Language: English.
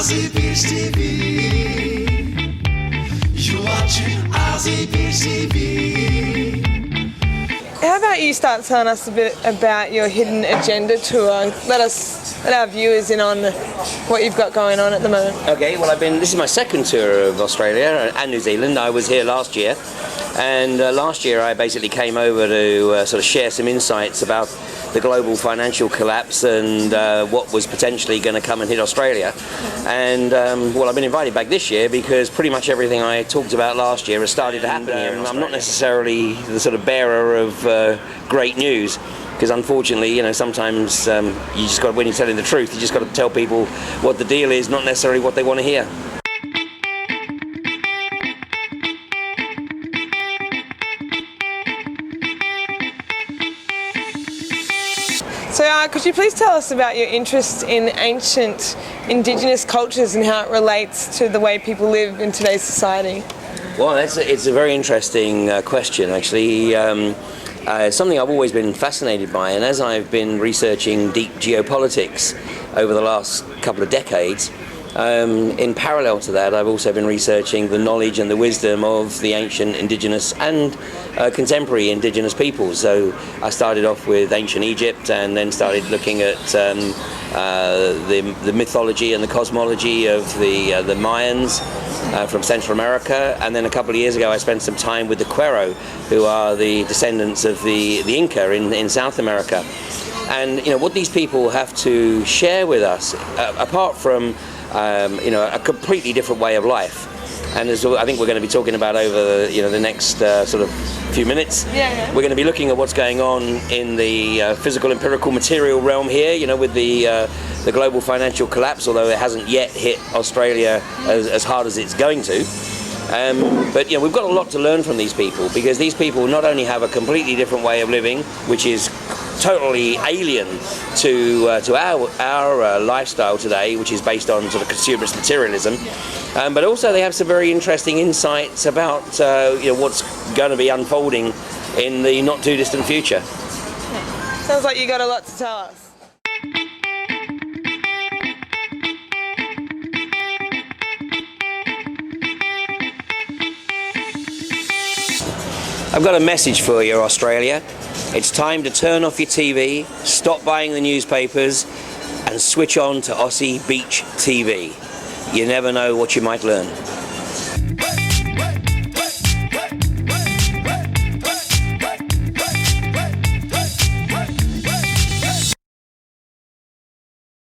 Aussie Beach TV. You're watching Aussie Beach TV. How about you start telling us a bit about your Hidden Agenda tour? Let our viewers in on what you've got going on at the moment. Okay, well this is my second tour of Australia and New Zealand. I was here last year, and last year I basically came over to sort of share some insights about the global financial collapse and what was potentially going to come and hit Australia. And well, I've been invited back this year because pretty much everything I talked about last year has started to happen here. And I'm not necessarily the sort of bearer of great news, because unfortunately, you know, sometimes you just got, when you're telling the truth, you just got to tell people what the deal is, not necessarily what they want to hear. So could you please tell us about your interest in ancient Indigenous cultures and how it relates to the way people live in today's society? Well, it's a very interesting question, actually. It's something I've always been fascinated by, and as I've been researching deep geopolitics over the last couple of decades, in parallel to that, I've also been researching the knowledge and the wisdom of the ancient Indigenous and contemporary Indigenous peoples. So I started off with ancient Egypt, and then started looking at the mythology and the cosmology of the Mayans from Central America, and then a couple of years ago I spent some time with the Quero, who are the descendants of the Inca in South America. And you know what these people have to share with us, apart from you know, a completely different way of life, and as I think we're going to be talking about over the next sort of few minutes. Yeah. We're going to be looking at what's going on in the physical, empirical, material realm here. You know, with the global financial collapse, although it hasn't yet hit Australia as hard as it's going to. But you know, we've got a lot to learn from these people, because these people not only have a completely different way of living, which is totally alien to our lifestyle today, which is based on sort of consumerist materialism, but also they have some very interesting insights about you know, what's going to be unfolding in the not too distant future. Sounds like you got a lot to tell us. I've got a message for you, Australia. It's time to turn off your TV, stop buying the newspapers, and switch on to Aussie Beach TV. You never know what you might learn.